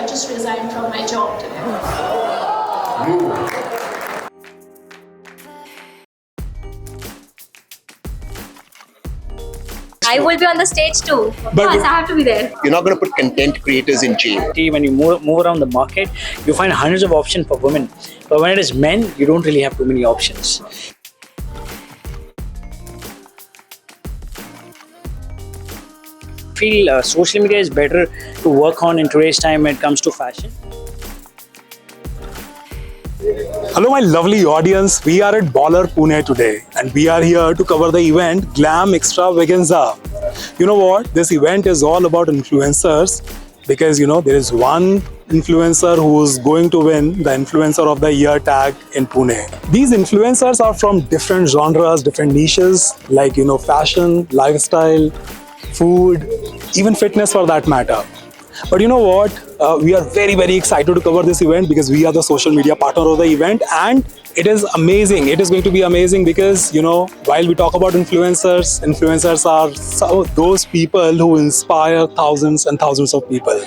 I just resigned from my job today. I will be on the stage too. Of course, I have to be there. You're not going to put content creators in jail. When you move around the market, you find hundreds of options for women. But when it is men, you don't really have too many options. I feel social media is better to work on in today's time when it comes to fashion. Hello my lovely audience, we are at Ballr Pune today and we are here to cover the event Glam Extravaganza. You know what, this event is all about influencers because there is one influencer who is going to win the Influencer of the Year tag in Pune. These influencers are from different genres, different niches like fashion, lifestyle, food, even fitness for that matter. But you know what? We are very, very excited to cover this event because we are the social media partner of the event and it is amazing. It is going to be amazing because, while we talk about influencers, influencers are some of those people who inspire thousands and thousands of people,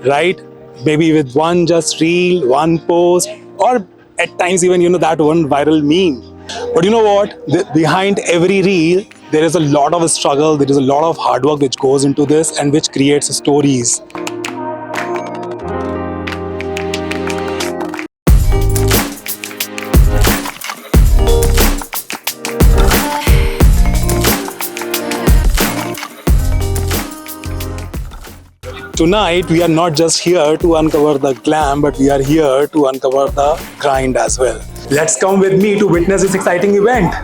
right? Maybe with one just reel, one post, or at times even, that one viral meme. But you know what? Behind every reel, there is a lot of struggle, there is a lot of hard work which goes into this and which creates stories. Tonight, we are not just here to uncover the glam, but we are here to uncover the grind as well. Let's come with me to witness this exciting event.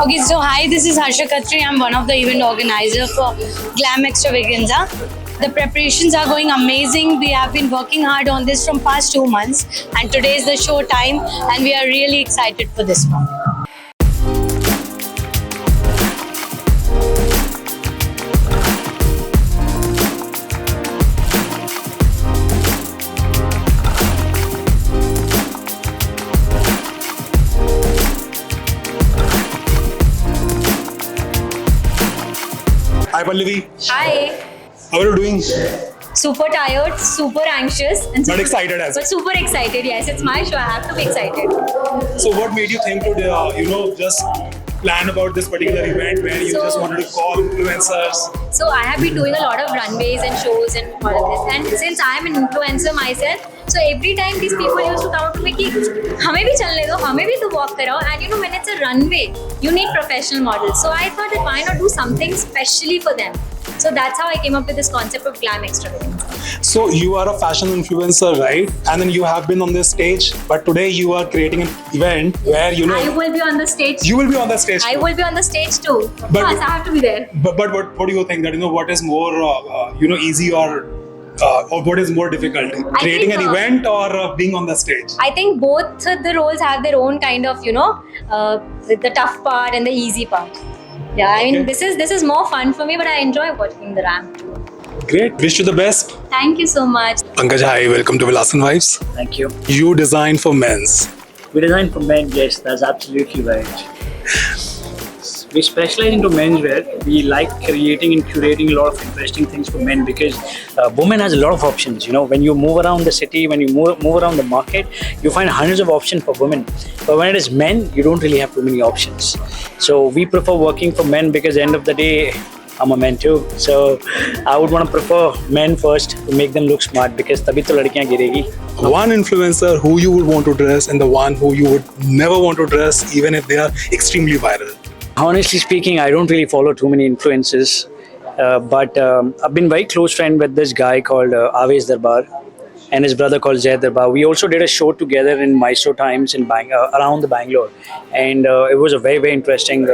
Okay, so hi, this is Harsha Khatri. I'm one of the event organizer for Glam Extravaganza. The preparations are going amazing. We have been working hard on this from past 2 months and today is the show time and we are really excited for this one. Hi Pallavi. Hi. How are you doing? Super tired, super anxious, and But excited as well. But super excited. Yes, it's my show. I have to be excited. So what made you think to just plan about this particular event where you just wanted to call influencers? So I have been doing a lot of runways and shows and all of this. And since I am an influencer myself, so every time these people used to come up to me कि हमें भी चलने दो, हमें भी तो walk कराओ. And when it's a runway, you need professional models. So I thought that why not do something specially for them. So that's how I came up with this concept of Glam Extravaganza. So you are a fashion influencer, right? And then you have been on this stage, but today you are creating an event where I will be on the stage. You will be on the stage. I will be on the stage too. Of course, I have to be there. But what do you think that what is more easy or what is more difficult? Creating an event or being on the stage? I think both the roles have their own kind of the tough part and the easy part. Yeah, I mean this is more fun for me, but I enjoy watching the ramp too. Great. Wish you the best. Thank you so much. Pankaj, hi. Welcome to Vilas and Vibes. Thank you. You design for men's. We design for men, yes, that's absolutely right. We specialize into menswear. We like creating and curating a lot of interesting things for men because women has a lot of options. When you move around the city, when you move around the market, you find hundreds of options for women. But when it is men, you don't really have too many options. So we prefer working for men because at the end of the day, I'm a man too. So I would want to prefer men first to make them look smart because तभी तो लड़कियाँ गिरेगी. One influencer who you would want to dress and the one who you would never want to dress even if they are extremely viral. Honestly speaking, I don't really follow too many influencers, but I've been very close friend with this guy called Aves Darbar and his brother called Zaid Darbar. We also did a show together in Mysore Times in around the Bangalore, and it was a very, very interesting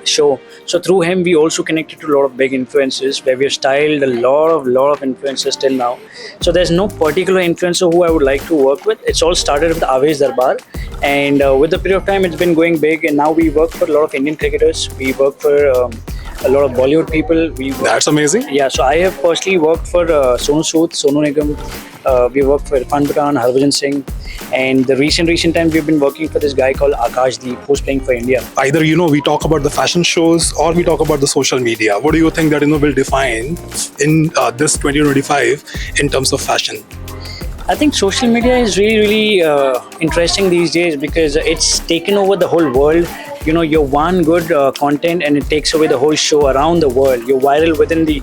show. So through him, we also connected to a lot of big influencers where we have styled a lot of influencers till now. So there's no particular influencer who I would like to work with. It's all started with Aves Darbar, and with the period of time, it's been going big. And now we work for a lot of Indian cricketers. We work for a lot of Bollywood people. That's amazing. Yeah, so I have personally worked for Sonu Sood, Sonu Nigam. We worked for Irfan Pathan, Harbhajan Singh, and the recent time we've been working for this guy called Akash Deep, who's playing for India. Either we talk about the fashion shows or we talk about the social media. What do you think that will define in this 2025 in terms of fashion? I think social media is really interesting these days because it's taken over the whole world. You're one good content and it takes away the whole show around the world. You're viral within the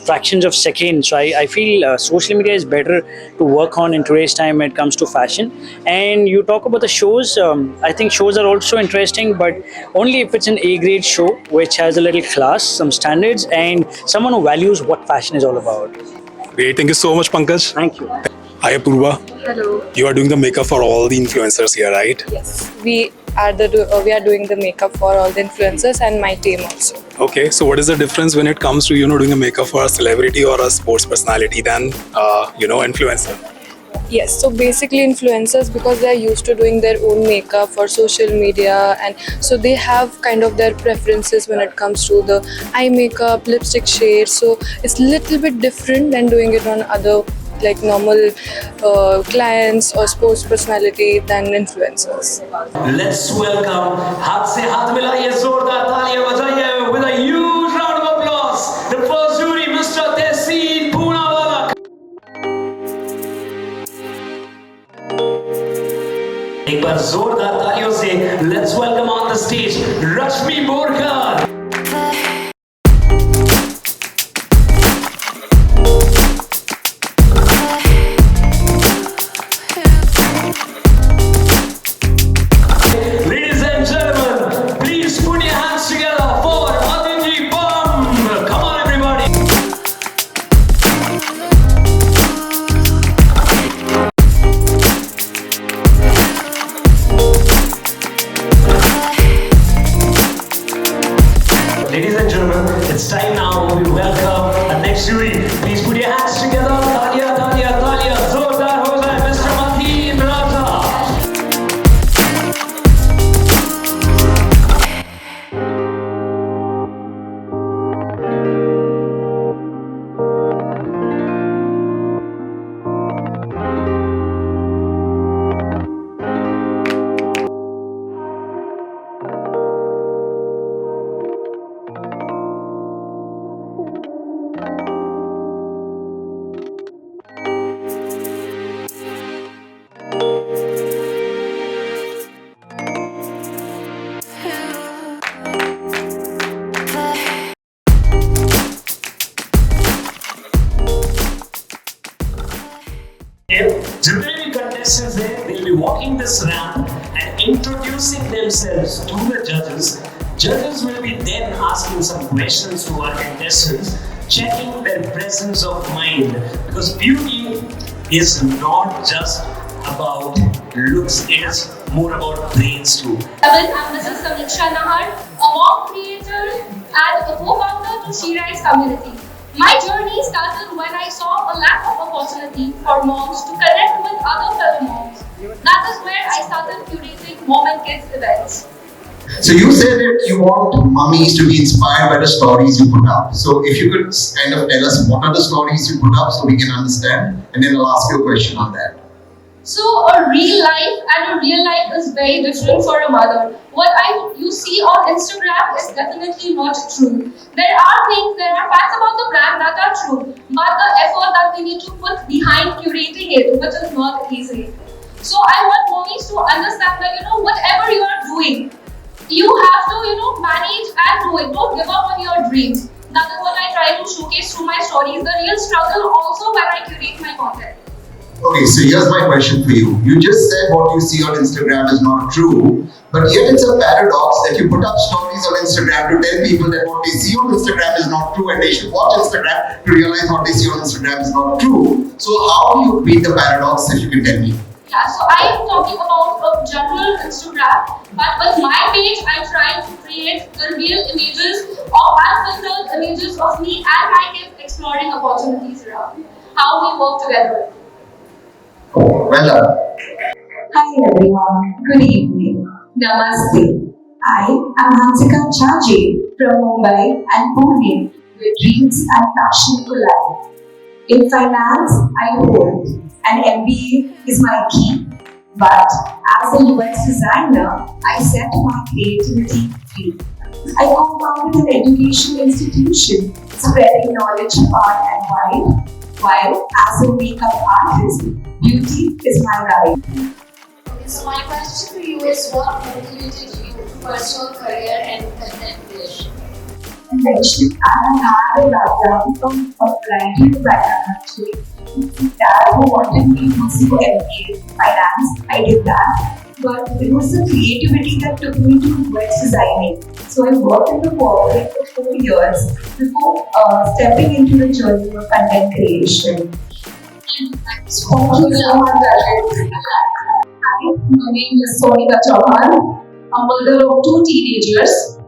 fractions of seconds. So I feel social media is better to work on in today's time when it comes to fashion. And you talk about the shows. I think shows are also interesting, but only if it's an A-grade show which has a little class, some standards, and someone who values what fashion is all about. Great. Thank you so much, Pankaj. Thank you. Hi, Apurva. Hello. You are doing the makeup for all the influencers here, right? Yes, we are doing the makeup for all the influencers and my team also. Okay, so what is the difference when it comes to doing a makeup for a celebrity or a sports personality than influencer? Yes, so basically influencers, because they are used to doing their own makeup for social media, and so they have kind of their preferences when it comes to the eye makeup, lipstick shades. So it's a little bit different than doing it on other like normal clients or sports personality than influencers. Let's welcome हाथ से हाथ मिलाइए जोरदार तालियां बजाइए with a huge round of applause the first jury Mr. Tehseen Poonawalla. एक बार जोरदार तालियों से let's welcome on the stage Rushme Borkar. Ladies and gentlemen, please put your hands together for Aditi Bum. Come on, everybody. Ladies and gentlemen, it's time now. We welcome our next jury. Please put your hands together. Talia, talia, talia. Zordar ho jaye, Mr. Mateen, Raza. Jury contestants there, they'll be walking this ramp and introducing themselves to the judges. Judges will be then asking some questions to our contestants, checking their presence of mind. Because beauty is not just about looks, it is more about brains too. I'm Mrs. Sanika, a mock creator and a co-founder to She Rights community. My journey started when I saw a lack of opportunity for moms to connect with other fellow moms. That is where I started curating mom and kids events. So you said that you want mummies to be inspired by the stories you put up. So if you could kind of tell us what are the stories you put up so we can understand, and then I'll ask you a question on that. So a real life and a real life is very different for a mother. What you see on Instagram is definitely not true. There are facts about the brand that are true, but the effort that we need to put behind curating it, which is not easy. So I want mommies to understand that whatever you are doing, you have to manage and do it. Don't give up on your dreams. That is what I try to showcase through my stories. The real struggle also when I curate my content. Okay, so here's my question for you. You just said what you see on Instagram is not true, but yet it's a paradox that you put up stories on Instagram to tell people that what they see on Instagram is not true and they should watch Instagram to realize what they see on Instagram is not true. So how do you beat the paradox, if you can tell me? Yeah, so I am talking about a general Instagram, but with my page, I'm trying to create the real images of unfiltered images of me, and I keep exploring opportunities around how we work together. Well done. Hi everyone, good evening. Namaste. I am Charanjeet from Mumbai and Pune where dreams and passion collide. In finance, I hold, and MBA is my key. But as a UX designer, I set my creativity free. I co-founded an education institution, spreading knowledge far and wide. While as a makeup artist, beauty is my guide. Okay, so my question to you is what motivated you to pursue a career in content creation? Mentioned I had a background from a variety of background actually. Dad who wanted me to pursue MBA finance, I did that. But it was the creativity that took me to UX designing. So I worked in the corporate for 4 years before stepping into the journey of content creation. Thank you so much, Aditi. Hi, my name is Sanika, a mother of 2 teenagers,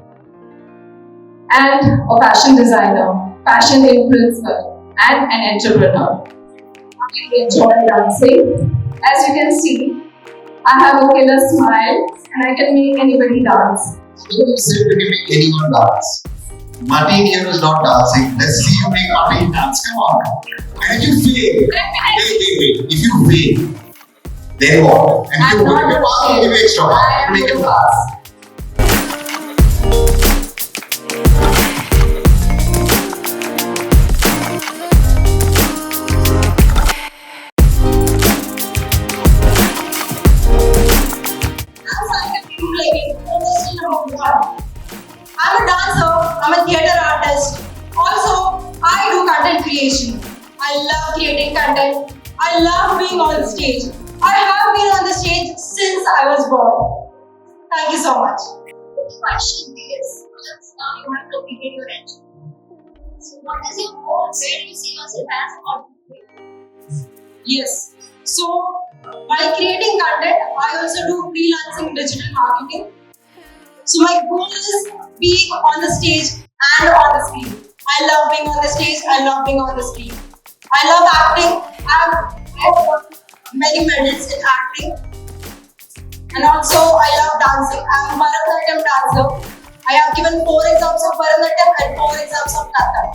and a fashion designer, fashion influencer, and an entrepreneur. I enjoy dancing. As you can see, I have a killer smile and I can make anybody dance. You said we can make anyone dance. Mateen here is not dancing. Let's see you make Mateen dance. Come on. And if you fail, wait. If you fail, then what? And if you pass, we'll give you extra mark. Make it pass. I'm a dancer, I'm a theatre artist. Also, I do content creation. I love creating content. I love being on the stage. I have been on the stage since I was born. Thank you so much. The question is, now you have completed your entry. So what is your goal? Where do you see yourself as a content? Yes. So, while creating content, I also do freelancing digital marketing. So my goal is being on the stage and on the screen. I love being on the stage, I love being on the screen. I love acting. I've won many medals in acting. And also I love dancing. I'm a Bharatanatyam dancer. I have given 4 exams of Bharatanatyam and 4 exams of Kathak.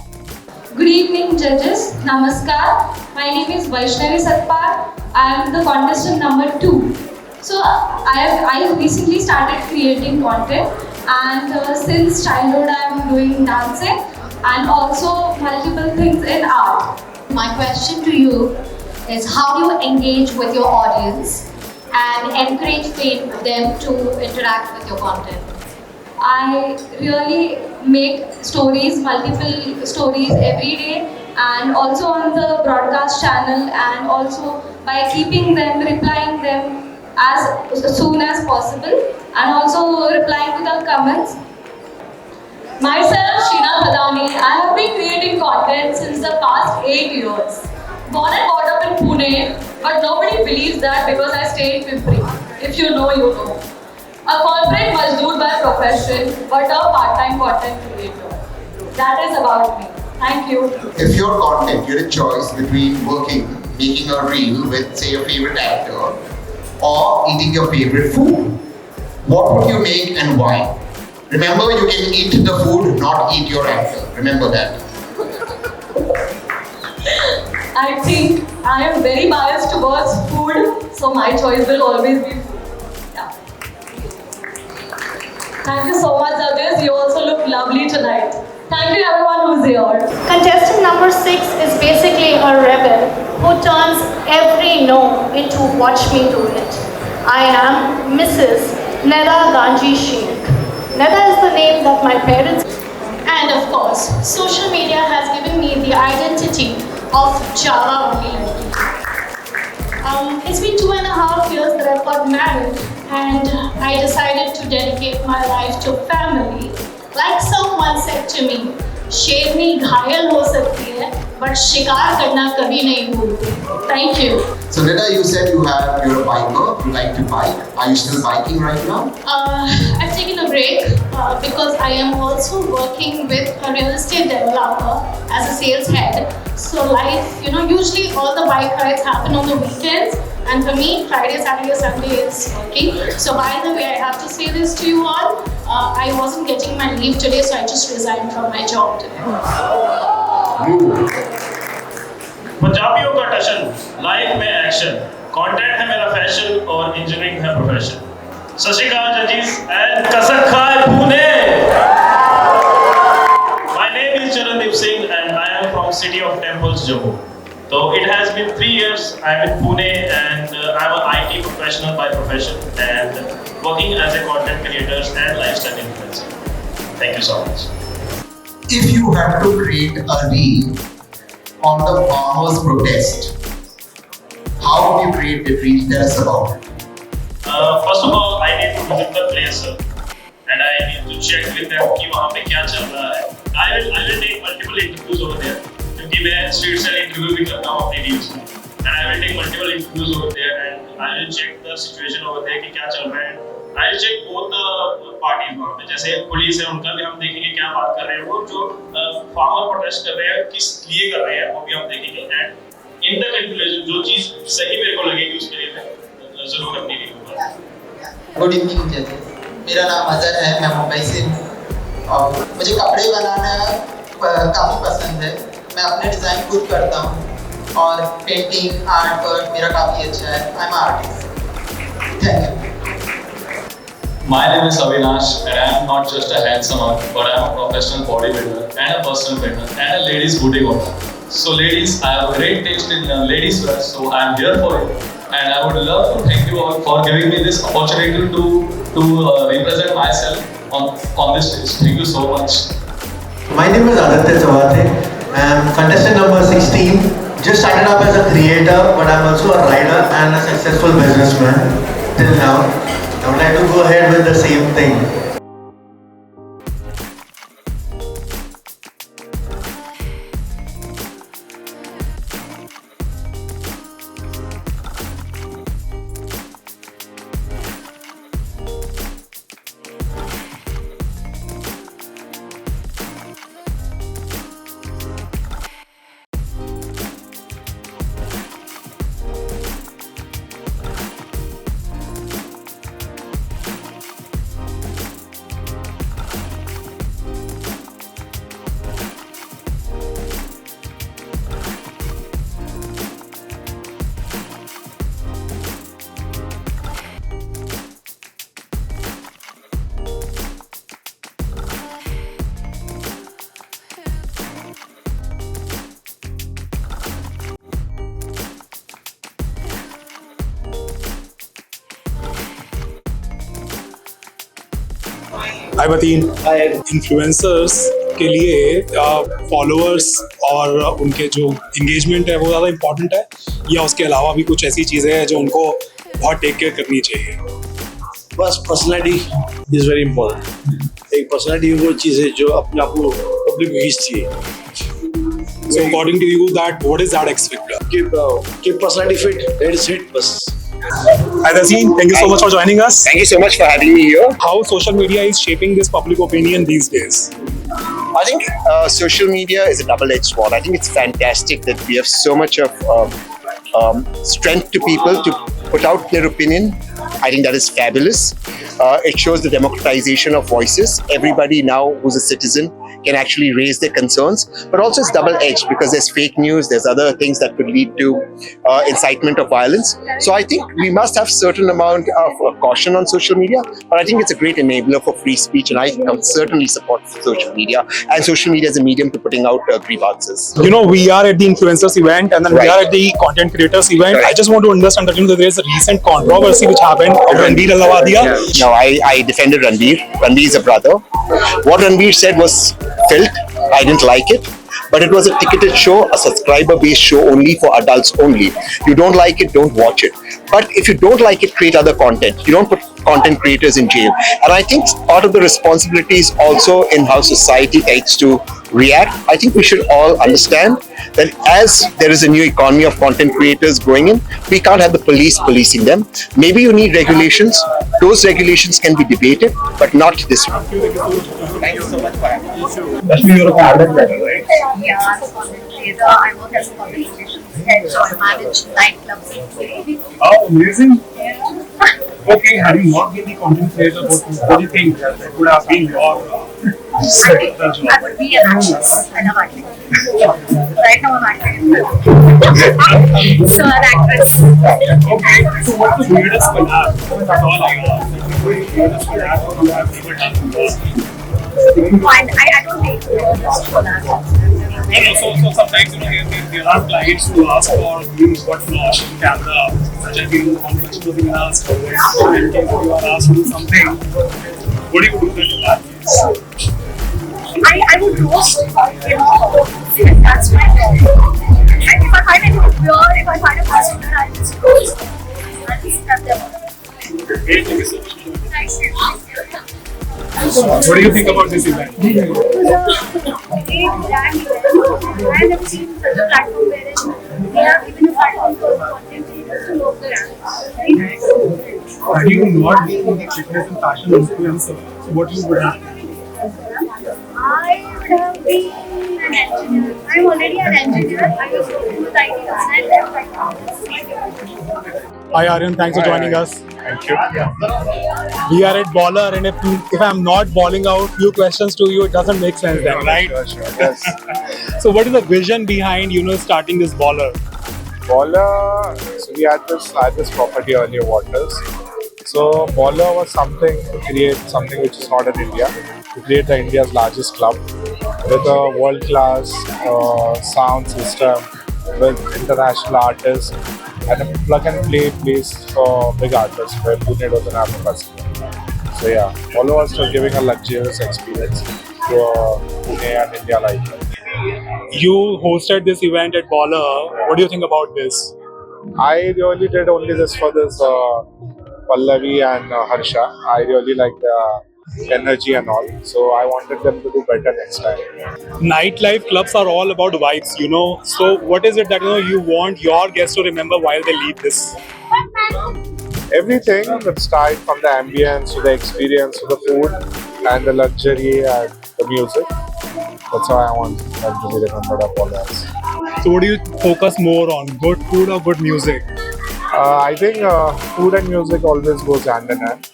Good evening, judges. Namaskar. My name is Vaishnavi Satpal. I am the contestant number 2. So I recently started creating content, and since childhood I am doing dancing and also multiple things in art. My question to you is how do you engage with your audience and encourage them to interact with your content? I really make stories, multiple stories every day, and also on the broadcast channel, and also by keeping them, replying them as soon as possible, and also replying to the comments. Myself, Sheena Padani, I have been creating content since the past 8 years. Born and brought up in Pune, but nobody believes that because I stay in Pimpri. If you know, you know. A corporate mazdoor by profession, but a part-time content creator. That is about me. Thank you. If your content, you had a choice between making a reel with, say, your favorite actor, or eating your favorite food, what would you make and why? Remember, you can eat the food, not eat your actor. Remember that. I think I am very biased towards food, so my choice will always be food. Yeah. Thank you so much, judges. You also look lovely tonight. Thank you everyone who's here. Contestant number 6 is basically a rebel who turns every no into watch me do it. I am Mrs. Neda Ganji Shaikh. Neda is the name that my parents. And of course, social media has given me the identity of Java only lady. It's been 2.5 years that I've got married, and I decided to dedicate my life to family. Like someone said to me, शेरनी घायल हो सकती है, but शिकार करना कभी नहीं भूलती. Thank you. So Neda, you said you're a biker, you like to bike. Are you still biking right now? I've taken a break because I am also working with a real estate developer as a sales head. So life, usually all the bike rides happen on the weekends. And for me, Friday, Saturday, Sunday is working. So by the way, I have to say this to you all. I wasn't getting my leave today, so I just resigned from my job today. पंजाबियों का टशन, life में action, content है मेरा fashion और engineering है profession. सत श्री अकाल जजेस एंड कसक खाए Pune. My name is Charanjeet Singh and I am from city of Temples, Jammu. So it has been 3 years I am in Pune and I am an IT professional by profession and working as a content creator and lifestyle influencer. Thank you so much. If you had to create a reel on the farmers' protest, how would you create the reel? Tell us about it. First of all, I need to visit the place and I need to check with them कि वहाँ पे क्या चल रहा है. I will take multiple interviews over there क्योंकि मैं street style interview भी करता हूँ अपने videos में. And I will take multiple interviews over there and I will check the situation over there कि क्या चल रहा है. I will check both the parties वहाँ पे. जैसे पुलिस है उनका भी हम देखेंगे क्या बात कर रहे हैं वो जो farmer protest कर रहे हैं किस लिए कर रहे हैं वो भी हम देखेंगे. And in the conclusion जो चीज़ सही मेरे को लगेगी उसके लिए मैं जरूर अपनी review करूँगा. गुड इवनिंग जजेस, मेरा नाम अजहर है, मैं मुंबई से हूँ और मुझे कपड़े बनाना काफ़ी पसंद है. मैं अपने डिज़ाइन खुद करता हूँ और पेंटिंग आर्ट वर्क मेरा काफ़ी अच्छा है. I am artist. Thank you. My name is Avinash and I am not just a handsome but I am a professional bodybuilder and a personal trainer and a ladies boutique owner. So ladies, I have a great taste in ladies wear, so I am here for it. And I would love to thank you all for giving me this opportunity to represent myself on this stage. Thank you so much. My name is Aditi Bum. I am contestant number 16. Just started up as a creator, but I am also a rider and a successful businessman till now. I would like to go ahead with the same thing. Hi Mateen. Influencers के लिए followers और उनके जो engagement है वो ज़्यादा important है या उसके अलावा भी कुछ ऐसी चीज़ें हैं जो उनको बहुत टेक केयर करनी चाहिए? बस पर्सनैलिटी इज़ वेरी इम्पोर्टेंट. एक पर्सनैलिटी वो चीज़ है जो अपने आप को पब्लिक में खींचती है. So according to you, what is that X factor? Keep personality fit. That is it. बस. Hi Tehseen, thank you so much for joining us. Thank you so much for having me here. How social media is shaping this public opinion these days? I think social media is a double-edged sword. I think it's fantastic that we have so much of strength to people to put out their opinion. I think that is fabulous. It shows the democratization of voices. Everybody now who's a citizen can actually raise their concerns, but also it's double-edged because there's fake news, there's other things that could lead to incitement of violence. So I think we must have certain amount of caution on social media, but I think it's a great enabler for free speech, and I certainly support social media, and social media is a medium to putting out grievances. You know, we are at the influencers event and then we are at the content creators event. I just want to understand that, that there is a recent controversy which happened of Ranveer Alawadia. No, I defended Ranveer. Ranveer is a brother. What Ranveer said was filth. I didn't like it. But it was a ticketed show, a subscriber-based show only for adults only. You don't like it, don't watch it. But if you don't like it, create other content. You don't put content creators in jail. And I think part of the responsibility is also in how society takes to react. I think we should all understand that as there is a new economy of content creators going in, we can't have the police policing them. Maybe you need regulations. Those regulations can be debated, but not this one. Thank you so much for having me. That's you're a content creator, right? Yeah, I'm a content creator. I work as a content creator. head, so I manage nightclubs. Oh, amazing. Okay, had you not been the content creator, what do you think that would have been your I would be an actress. I love acting. Right now I'm acting. So an actress. Okay, so what's the weirdest collab? That's all I ask. Weirdest collab you have ever done? I don't think weirdest collab. So sometimes there are clients who ask for what flash camera, such as conference was being asked, and if you are asked to do something, what do you do then? I would roast, that's my job. And if I find it weird, if I find a person, I'll just roast. I'll just have them. Great, thank you so much. Thank you. What do you think about this event? It was a big brand event. I've never seen such a platform wherein they have given a platform for content creators to know the brand. Had you not been the fitness and fashion influencer, so what you would have? I would have been an engineer. I'm already an engineer. I was working with ideas and left right now. Hi Aryan, thanks for joining us. Thank you. We are at Ballr, and if I'm not balling out few questions to you, it doesn't make sense then, right? Sure. Yes. So what is the vision behind starting this Ballr? Ballr, so we had this property earlier, Waters. So Ballr was something to create something which is not in India, to create the India's largest club with a world-class sound system, with international artists, and a plug-and-play place for big artists where Pune doesn't have capacity. So yeah, Ballr was just giving a luxurious experience to Pune and India like that. You hosted this event at Ballr. What do you think about this? I really did only this for this Pallavi and Harsha. I really like the energy and all. So I wanted them to do better next time. Nightlife clubs are all about vibes, So what is it that you want your guests to remember while they leave this? Everything that started from the ambience to the experience to the food and the luxury and the music. That's how I want them to be remembered of all that. So what do you focus more on? Good food or good music? I think food and music always goes hand in hand.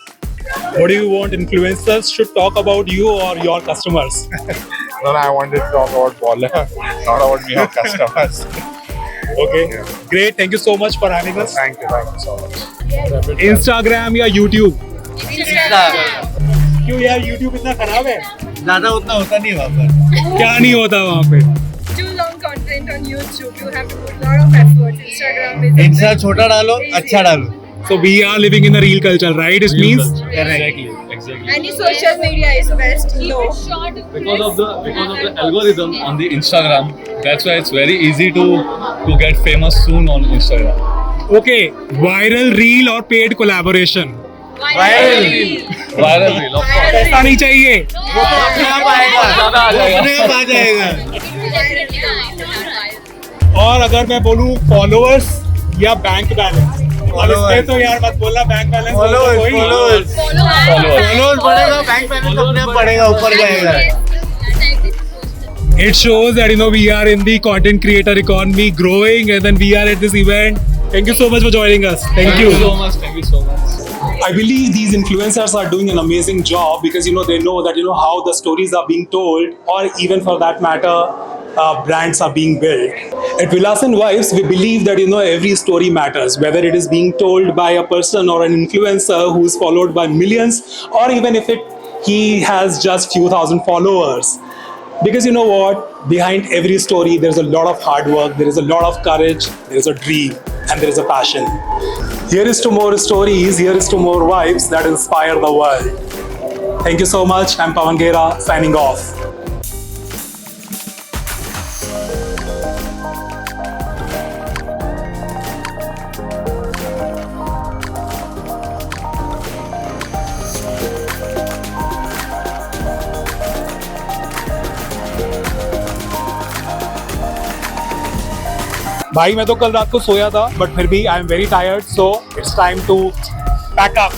What do you want influencers should talk about you or your customers? No, I wanted to talk about Ballr, not about me or customers. Okay, great. Thank you so much for having us. Thank you so much. Instagram या YouTube? Instagram. क्यों यार YouTube इतना खराब है? ज़्यादा उतना होता नहीं वहाँ पर। क्या नहीं होता वहाँ पे? Too long content on YouTube. You have to put a lot of effort. Instagram is. Insta छोटा डालो, अच्छा डालो. So we are living in a real culture, right? It means Exactly. Any social media is best. No. Because of the algorithm on the Instagram, that's why it's very easy to get famous soon on Instagram. Okay, viral reel or paid collaboration? Viral reel, of course. पैसा नहीं चाहिए. वो तो अपने आप आएगा. अपने आप आ जाएगा. और अगर मैं बोलूँ followers या बैंक बैलेंस? तो यार मत बोलना बैंक बैलेंस. Followers बढ़ेगा, बैंक बैलेंस अपने आप बढ़ेगा, ऊपर जाएगा. It shows that we are in the content creator economy growing, and then we are at this event. Thank you so much for joining us. Thank you so much. Thank you so much. I believe these influencers are doing an amazing job because they know that how the stories are being told, or even for that matter, brands are being built. At Vilas and Wives, we believe that every story matters, whether it is being told by a person or an influencer who is followed by millions, or even if he has just few thousand followers. Because behind every story there is a lot of hard work, there is a lot of courage, there is a dream, and there is a passion. Here is to more stories, here is to more vibes that inspire the world. Thank you so much. I'm Pawan Gera, signing off. भाई मैं तो कल रात को सोया था, but फिर भी I am very tired, so it's time to pack up.